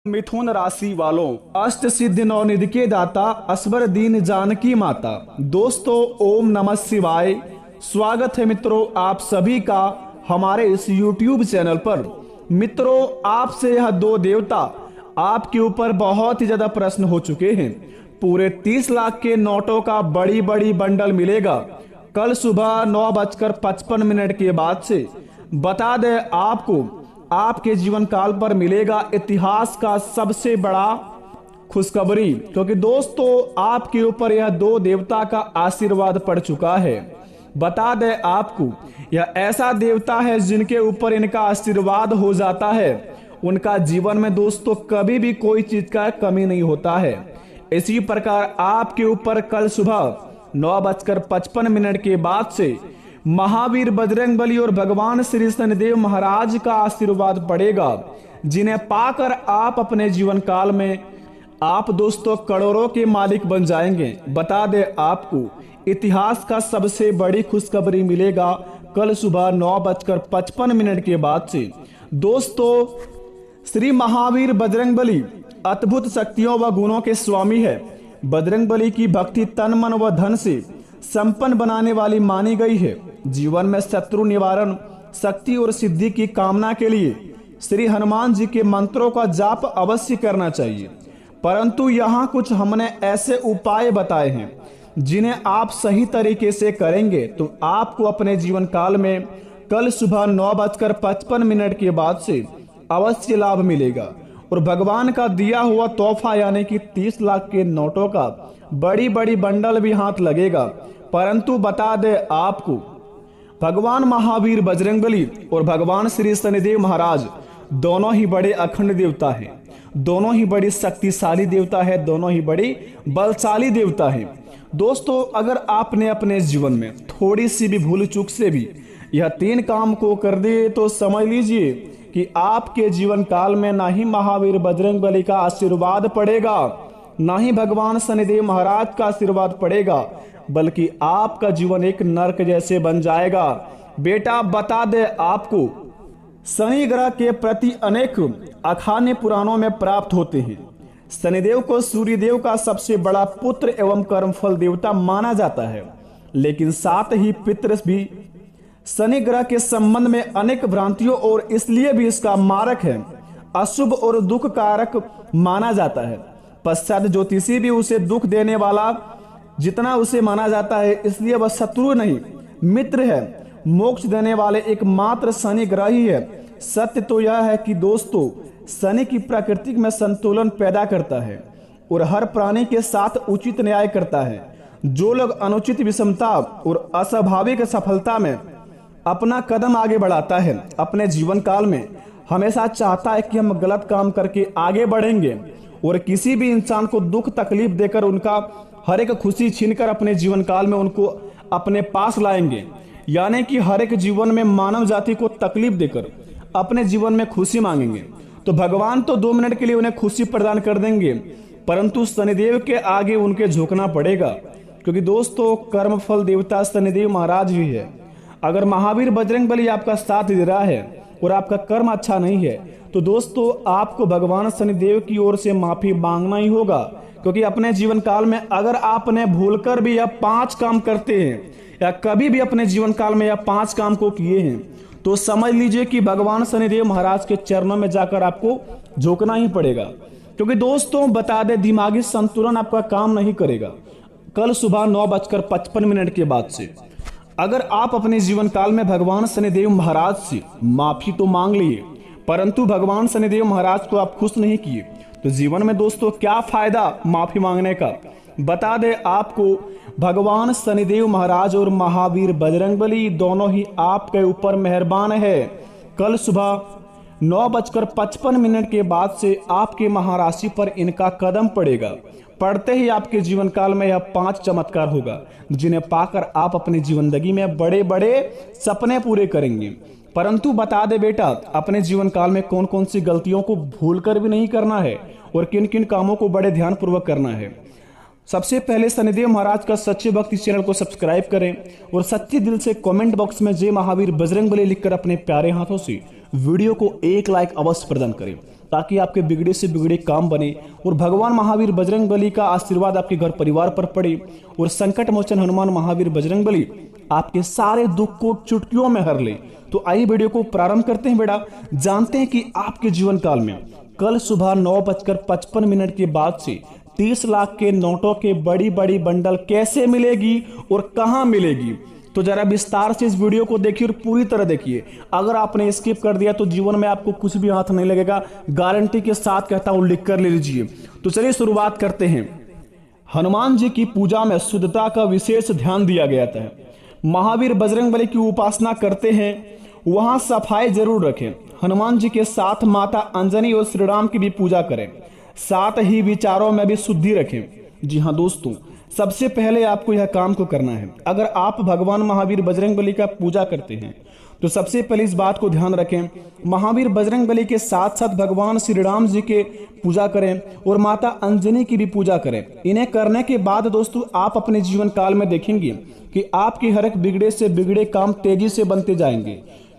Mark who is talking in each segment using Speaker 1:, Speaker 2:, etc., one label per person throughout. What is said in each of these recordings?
Speaker 1: मिथुन राशि वालों, अष्ट सिद्धि नवनिधि के दाता असबर दीन जानकी माता। दोस्तों, ओम नमः शिवाय। स्वागत है मित्रों आप सभी का हमारे इस YouTube चैनल पर। मित्रों, आपसे यह दो देवता आपके ऊपर बहुत ही ज्यादा प्रश्न हो चुके हैं। पूरे 30 लाख के नोटों का बड़ी बड़ी बंडल मिलेगा कल सुबह 9:55 के बाद से। बता दें आपको, आपके जीवन काल पर मिलेगा इतिहास का सबसे बड़ा खुशखबरी, क्योंकि दोस्तों आपके ऊपर यह दो देवता का आशीर्वाद पड़ चुका है। बता दें आपको, यह ऐसा देवता है जिनके ऊपर इनका आशीर्वाद हो जाता है, उनका जीवन में दोस्तों कभी भी कोई चीज का कमी नहीं होता है। इसी प्रकार आपके ऊपर कल सुबह 9:55 के बाद से महावीर बजरंगबली और भगवान श्री शनिदेव महाराज का आशीर्वाद पड़ेगा, जिन्हें पाकर आप अपने जीवन काल में आप दोस्तों करोड़ों के मालिक बन जाएंगे। बता दें आपको, इतिहास का सबसे बड़ी खुशखबरी मिलेगा कल सुबह 9:55 के बाद से। दोस्तों, श्री महावीर बजरंगबली अद्भुत शक्तियों व गुणों के स्वामी है। बजरंगबली की भक्ति तन मन व धन से संपन्न बनाने वाली मानी गई है। जीवन में शत्रु निवारण, शक्ति और सिद्धि की कामना के लिए श्री हनुमान जी के मंत्रों का जाप अवश्य करना चाहिए। परंतु यहाँ कुछ हमने ऐसे उपाय बताए हैं जिन्हें आप सही तरीके से करेंगे तो आपको अपने जीवन काल में कल सुबह 9:55 के बाद से अवश्य लाभ मिलेगा और भगवान का दिया हुआ तोहफा यानी कि 30 लाख के नोटों का बड़ी बड़ी बंडल भी हाथ लगेगा। परंतु बता दे आपको, भगवान महावीर बजरंगबली और भगवान श्री शनिदेव महाराज दोनों ही बड़े अखंड देवता हैं, दोनों ही बड़ी शक्तिशाली देवता है, दोनों ही बड़ी बलशाली देवता है। दोस्तों, अगर आपने अपने जीवन में थोड़ी सी भी भूल चूक से भी यह 3 काम को कर दिए तो समझ लीजिए कि आपके जीवन काल में ना ही महावीर बजरंगबली का आशीर्वाद पड़ेगा, ना ही भगवान शनिदेव महाराज का आशीर्वाद पड़ेगा, बल्कि आपका जीवन एक नरक जैसे बन जाएगा। बेटा, बता दे आपको, शनि ग्रह के प्रति अनेक अखाने पुराणों में प्राप्त होते हैं। शनिदेव को सूर्यदेव का सबसे बड़ा पुत्र एवं कर्मफल देवता माना जाता है, लेकिन साथ ही पितृ भी शनि ग्रह के संबंध में अनेक भ्रांतियों और इसलिए भी इसका मारक है, अशुभ और दुख कारक माना जाता है। पश्चात ज्योतिषी भी उसे दुख देने वाला जितना उसे माना जाता है, इसलिए वह शत्रु नहीं मित्र है। मोक्ष देने वाले एकमात्र शनि ग्रह ही है। सत्य तो यह है कि दोस्तों, शनि की प्रकृति में संतुलन पैदा करता है और हर प्राणी के साथ उचित न्याय करता है। जो लोग अनुचित विषमता और अस्वाभाविक सफलता में अपना कदम आगे बढ़ाता है, अपने जीवन काल में हमेशा चाहता है कि हम गलत काम करके आगे बढ़ेंगे और किसी भी इंसान को दुख तकलीफ देकर उनका हर एक खुशी छीनकर अपने जीवन काल में उनको अपने पास लाएंगे, यानी कि हर एक जीवन में मानव जाति को तकलीफ देकर अपने जीवन में खुशी मांगेंगे। तो भगवान तो 2 मिनट के लिए उन्हें खुशी प्रदान कर देंगे, परंतु शनिदेव के आगे उनके झुकना पड़ेगा, क्योंकि दोस्तों कर्मफल देवता शनिदेव महाराज ही है। अगर महावीर बजरंगबली आपका साथ दे रहा है और आपका कर्म अच्छा नहीं है तो दोस्तों आपको भगवान शनिदेव की ओर से माफी मांगना ही होगा, क्योंकि अपने जीवन काल में अगर आपने भूलकर भी यह 5 काम करते हैं या कभी भी अपने जीवन काल में यह 5 काम को किए हैं तो समझ लीजिए कि भगवान शनिदेव महाराज के चरणों में जाकर आपको झुकना ही पड़ेगा। क्योंकि दोस्तों बता दे, दिमागी संतुलन आपका काम नहीं करेगा कल सुबह 9:55 के बाद से। अगर आप अपने जीवन काल में भगवान शनिदेव महाराज से माफी तो मांग लिए, परंतु भगवान शनिदेव महाराज को आप खुश नहीं किए तो जीवन में दोस्तों क्या फायदा माफी मांगने का। बता दे आपको, भगवान शनिदेव महाराज और महावीर बजरंगबली दोनों ही आपके ऊपर मेहरबान है। कल सुबह 9:55 के बाद से आपके महाराशि पर इनका कदम पड़ेगा। पढ़ते ही आपके जीवन काल में यह 5 चमत्कार होगा, जिन्हें पाकर आप अपनी जिंदगी में बड़े बड़े सपने पूरे करेंगे। परंतु बता दे बेटा, अपने जीवन काल में कौन कौन सी गलतियों को भूलकर भी नहीं करना है और किन किन कामों को बड़े ध्यान पूर्वक करना है। सबसे पहले शनिदेव महाराज का सच्चे भक्त इस चैनल को सब्सक्राइब करें और सच्चे दिल से कमेंट बॉक्स में जय महावीर बजरंगबली लिखकर अपने प्यारे हाथों से वीडियो को 1 लाइक अवश्य प्रदान करें। ताकि आपके बिगड़े से बिगड़े काम बने और भगवान महावीर बजरंग बली का आशीर्वाद आपके घर परिवार पर पड़े और संकट मोचन हनुमान महावीर बजरंग बली आपके सारे दुख को चुटकियों में हर ले। तो आइए वीडियो को प्रारंभ करते हैं। बेटा जानते हैं कि आपके जीवन काल में कल सुबह 9:55 के बाद से 30 लाख के नोटों के बड़ी बड़ी बंडल कैसे मिलेगी और कहां मिलेगी, तो जरा विस्तार से इस वीडियो को देखिए और पूरी तरह देखिए। अगर आपने स्किप कर दिया तो जीवन में आपको कुछ भी हाथ नहीं लगेगा, गारंटी के साथ कहता हूं, लिख कर ले लीजिए। तो चलिए शुरुआत करते हैं। हनुमान जी की पूजा में शुद्धता का विशेष ध्यान दिया गया था। महावीर बजरंग बली की उपासना करते हैं वहां सफाई जरूर रखें। हनुमान जी के साथ माता अंजनी और श्री राम की भी पूजा करें, साथ ही विचारों में भी शुद्धि रखें। जी हाँ दोस्तों, सबसे पहले आपको यह काम को करना है। अगर आप भगवान महावीर बजरंग बली का पूजा करते हैं तो सबसे पहले इस बात को ध्यान रखें, महावीर बजरंग बली के साथ साथ भगवान श्री राम जी के पूजा करें और माता अंजनी की भी पूजा करें। इन्हें करने के बाद दोस्तों आप अपने जीवन काल में देखेंगे कि आपके हर एक बिगड़े से बिगड़े काम तेजी से बनते जाएंगे,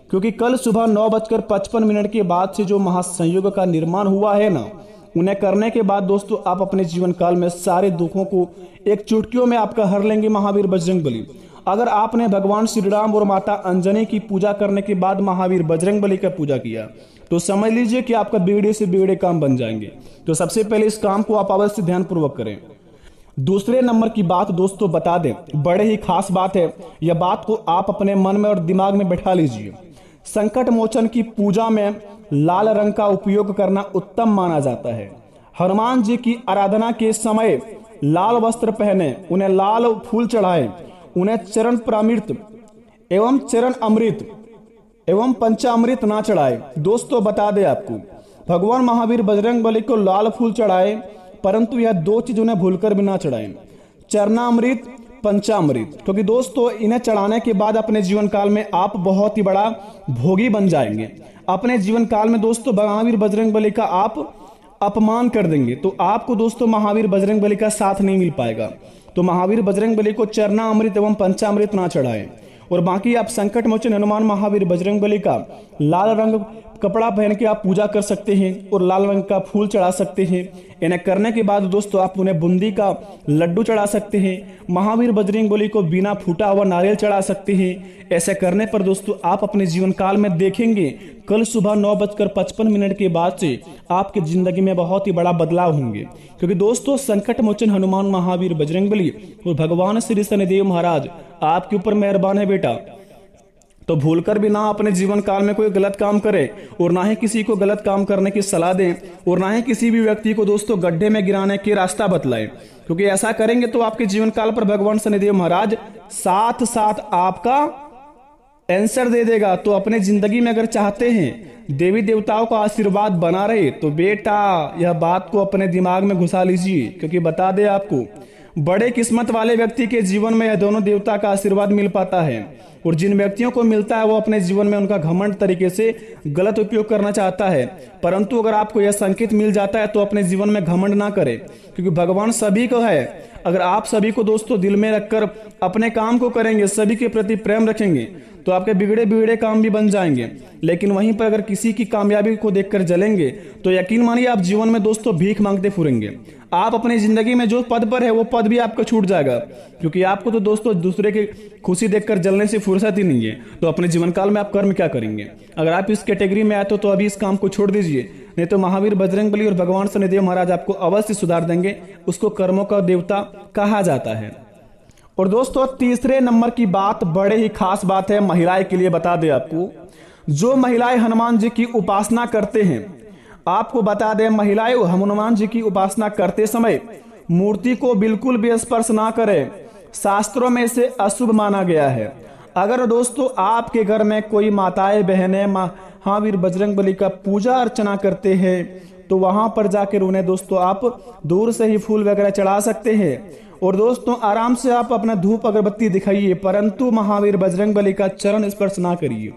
Speaker 1: क्योंकि कल सुबह 9:55 के बाद से जो महासंयोग का निर्माण हुआ है ना, उन्हें करने के बाद दोस्तों आप अपने जीवन काल में सारे दुखों को एक चुटकियों में आपका हर लेंगे महावीर बजरंग बली। अगर आपने भगवान श्री राम और माता अंजनी की पूजा करने के बाद महावीर बजरंग बली का पूजा किया तो समझ लीजिए कि आपका बिगड़े से बिगड़े काम बन जाएंगे। तो सबसे पहले इस काम को आप अवश्य ध्यान पूर्वक करें। दूसरे नंबर की बात दोस्तों बता दें, बड़े ही खास बात है, यह बात को आप अपने मन में और दिमाग में बैठा लीजिए। संकट मोचन की पूजा में लाल रंग का उपयोग करना उत्तम माना जाता है। हनुमान जी की आराधना के समय लाल वस्त्र पहने, उन्हें लाल फूल चढ़ाएं, उन्हें चरण प्रामृत एवं चरण अमृत एवं पंचामृत ना चढ़ाए। दोस्तों बता दें आपको, भगवान महावीर बजरंग बली को लाल फूल चढ़ाए, परंतु यह दो चीज उन्हें भूलकर भी ना चढ़ाएं, चरणामृत पंचामृत, क्योंकि दोस्तों इन्हें चढ़ाने के बाद अपने जीवन काल में आप बहुत ही बड़ा भोगी बन जाएंगे। अपने जीवन काल में दोस्तों महावीर बजरंग बली का आप अपमान कर देंगे तो आपको दोस्तों महावीर बजरंग बली का साथ नहीं मिल पाएगा। तो महावीर बजरंग बली को चरना अमृत एवं पंचामृत ना चढ़ाएं। और बाकी आप संकट मोचन हनुमान महावीर बजरंग बली का लाल रंग कपड़ा पहन के आप पूजा कर सकते हैं और लाल रंग का फूल चढ़ा सकते हैं। इन्हें करने के बाद दोस्तों आप उन्हें बूंदी का लड्डू चढ़ा सकते हैं। महावीर बजरंग बली को बिना फूटा हुआ नारियल चढ़ा सकते हैं। ऐसे करने पर दोस्तों आप अपने जीवन काल में देखेंगे कल सुबह 9:55 के बाद से आपकी जिंदगी में बहुत ही बड़ा बदलाव होंगे, क्योंकि दोस्तों संकट मोचन हनुमान महावीर बजरंग बली और भगवान श्री शनिदेव महाराज आपके ऊपर मेहरबान है बेटा। तो भूलकर भी ना अपने जीवन काल में कोई गलत काम करे और ना ही किसी को गलत काम करने की सलाह दें और ना ही किसी भी व्यक्ति को दोस्तों गड्ढे में गिराने के रास्ता बतलाएं, क्योंकि ऐसा करेंगे तो आपके जीवन काल पर भगवान शनिदेव महाराज साथ साथ आपका आंसर दे देगा। तो अपने जिंदगी में अगर चाहते हैं देवी देवताओं का आशीर्वाद बना रहे तो बेटा यह बात को अपने दिमाग में घुसा लीजिए, क्योंकि बता दे आपको बड़े किस्मत वाले व्यक्ति के जीवन में यह दोनों देवता का आशीर्वाद मिल पाता है और जिन व्यक्तियों को मिलता है वो अपने जीवन में उनका घमंड तरीके से गलत उपयोग करना चाहता है। परंतु अगर आपको यह संकेत मिल जाता है तो अपने जीवन में घमंड ना करें, क्योंकि भगवान सभी को है। अगर आप सभी को दोस्तों दिल में रखकर अपने काम को करेंगे, सभी के प्रति प्रेम रखेंगे तो आपके बिगड़े बिगड़े काम भी बन जाएंगे। लेकिन वहीं पर अगर किसी की कामयाबी को देखकर जलेंगे तो यकीन मानिए आप जीवन में दोस्तों भीख मांगते फिरेंगे। आप अपनी जिंदगी में जो पद पर है वो पद भी आपका छूट जाएगा, क्योंकि आपको तो दोस्तों दूसरे की खुशी देखकर जलने से फुर्सत ही नहीं है। तो अपने जीवन काल में आप कर्म क्या करेंगे? अगर आप इस कैटेगरी में आए तो अभी इस काम को छोड़ दीजिए, नहीं तो महावीर बजरंग बली और भगवान शनिदेव महाराज आपको अवश्य सुधार देंगे। उसको कर्मों का देवता कहा जाता है। और दोस्तों तीसरे नंबर की बात बड़े ही खास बात है, महिलाएं के लिए बता दें आपको, जो महिलाएं हनुमान जी की उपासना करते हैं, आपको बता दें महिलाएं हनुमान जी की उपासना करते समय मूर्ति को बिल्कुल भी स्पर्श ना करें, शास्त्रों में इसे अशुभ माना गया है। अगर दोस्तों आपके घर में कोई माताएं बहनें महावीर बजरंग बली का पूजा अर्चना करते हैं तो वहां पर जाकर उन्हें दोस्तों आप दूर से ही फूल वगैरह चढ़ा सकते हैं और दोस्तों आराम से आप अपना धूप अगरबत्ती दिखाइए, परंतु महावीर बजरंग बली का चरण स्पर्श ना करिए,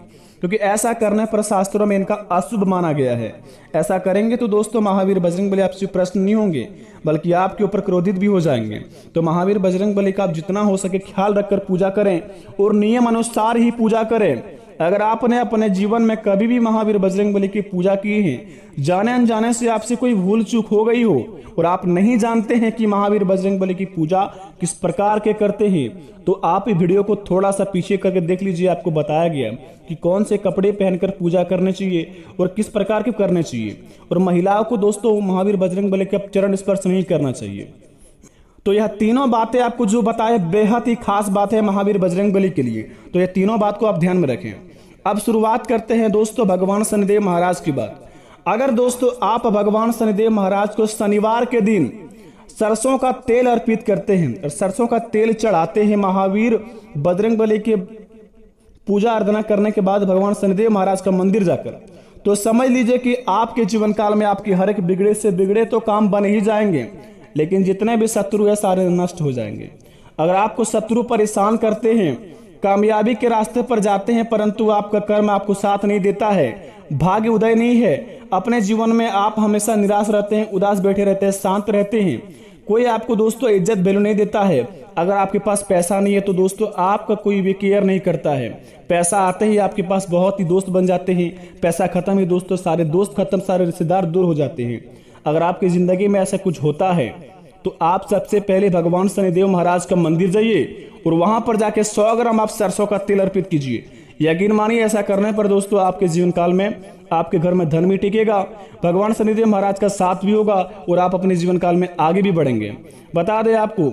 Speaker 1: क्योंकि ऐसा करने पर शास्त्रों में इनका अशुभ माना गया है। ऐसा करेंगे तो दोस्तों महावीर बजरंग बली आपसे प्रसन्न नहीं होंगे, बल्कि आपके ऊपर क्रोधित भी हो जाएंगे। तो महावीर बजरंग बली का आप जितना हो सके ख्याल रखकर पूजा करें और नियम अनुसार ही पूजा करें। अगर आपने अपने जीवन में कभी भी महावीर बजरंगबली की पूजा की है, जाने अनजाने से आपसे कोई भूल चूक हो गई हो और आप नहीं जानते हैं कि महावीर बजरंगबली की पूजा किस प्रकार के करते हैं, तो आप इस वीडियो को थोड़ा सा पीछे करके देख लीजिए। आपको बताया गया कि कौन से कपड़े पहनकर पूजा करने चाहिए और किस प्रकार के करने चाहिए, और महिलाओं को दोस्तों महावीर बजरंगबली के चरण स्पर्श नहीं करना चाहिए। तो यह तीनों बातें आपको जो बताए बेहद ही खास बात है महावीर बजरंगबली के लिए, तो यह तीनों बात को आप ध्यान में रखें। अब शुरुआत करते हैं दोस्तों भगवान शनिदेव महाराज की बात। अगर दोस्तों आप भगवान शनिदेव महाराज को शनिवार के दिन सरसों का तेल अर्पित करते हैं और सरसों का तेल चढ़ाते हैं महावीर बजरंगबली के पूजा अर्चना करने के बाद भगवान शनिदेव महाराज का मंदिर जाकर, तो समझ लीजिए कि आपके जीवन काल में आपकी हर एक बिगड़े से बिगड़े तो काम बन ही जाएंगे, लेकिन जितने भी शत्रु है सारे नष्ट हो जाएंगे। अगर आपको शत्रु परेशान करते हैं, कामयाबी के रास्ते पर जाते हैं, परंतु आपका कर्म आपको साथ नहीं देता है, भाग्य उदय नहीं है, अपने जीवन में आप हमेशा निराश रहते हैं, उदास बैठे रहते हैं, शांत रहते हैं, कोई आपको दोस्तों इज्जत वैल्यू नहीं देता है। अगर आपके पास पैसा नहीं है तो दोस्तों आपका कोई भी केयर नहीं करता है। पैसा आते ही आपके पास बहुत ही दोस्त बन जाते हैं, पैसा खत्म ही दोस्तों सारे दोस्त खत्म, सारे रिश्तेदार दूर हो जाते हैं। अगर आपकी जिंदगी में ऐसा कुछ होता है तो आप सबसे पहले भगवान शनिदेव महाराज का मंदिर जाइए और वहां पर जाके 100 ग्राम आप सरसों का तेल अर्पित कीजिए। यकीन मानिए ऐसा करने पर दोस्तों आपके जीवन काल में आपके घर में धन भी टिकेगा, भगवान शनिदेव महाराज का साथ भी होगा और आप अपने जीवन काल में आगे भी बढ़ेंगे। बता दें आपको,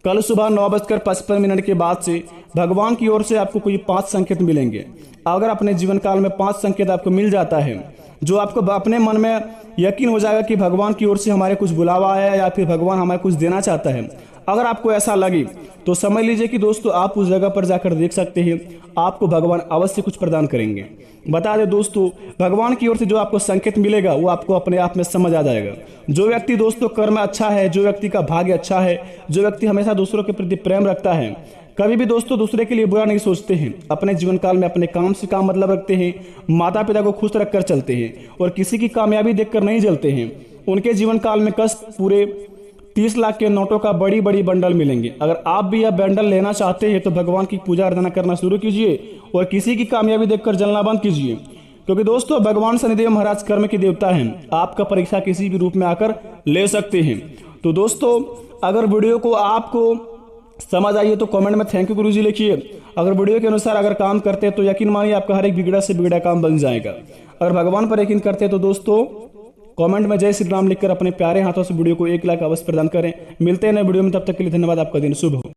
Speaker 1: कल सुबह 9:55 के बाद से भगवान की ओर से आपको कोई 5 संकेत मिलेंगे। अगर अपने जीवन काल में 5 संकेत आपको मिल जाता है, जो आपको अपने मन में यकीन हो जाएगा कि भगवान की ओर से हमारे कुछ बुलावा आया या फिर भगवान हमें कुछ देना चाहता है, अगर आपको ऐसा लगे तो समझ लीजिए कि दोस्तों आप उस जगह पर जाकर देख सकते हैं, आपको भगवान अवश्य कुछ प्रदान करेंगे। बता दें दोस्तों, भगवान की ओर से जो आपको संकेत मिलेगा वो आपको अपने आप में समझ आ जाएगा। जो व्यक्ति दोस्तों कर्म अच्छा है, जो व्यक्ति का भाग्य अच्छा है, जो व्यक्ति हमेशा दूसरों के प्रति प्रेम रखता है, कभी भी दोस्तों दूसरे के लिए बुरा नहीं सोचते हैं, अपने जीवन काल में अपने काम से काम मतलब रखते हैं, माता पिता को खुश रखकर चलते हैं और किसी की कामयाबी देखकर नहीं जलते हैं, उनके जीवन काल में कष्ट पूरे 30 लाख के नोटों का बड़ी बड़ी बंडल मिलेंगे। अगर आप भी यह बंडल लेना चाहते हैं तो भगवान की पूजा अर्चना करना शुरू कीजिए और किसी की कामयाबी देखकर जलना बंद कीजिए, क्योंकि दोस्तों भगवान शनिदेव महाराज कर्म के देवता हैं, आपका परीक्षा किसी भी रूप में आकर ले सकते हैं। तो दोस्तों अगर वीडियो को आपको समझ आइए तो कमेंट में थैंक यू गुरुजी लिखिए। अगर वीडियो के अनुसार अगर काम करते हैं तो यकीन मानिए आपका हर एक बिगड़ा से बिगड़ा काम बन जाएगा। अगर भगवान पर यकीन करते हैं तो दोस्तों कमेंट में जय श्री राम लिखकर अपने प्यारे हाथों से वीडियो को 1 लाख अवश्य प्रदान करें। मिलते हैं नए वीडियो में, तब तक के लिए धन्यवाद। आपका दिन शुभ हो।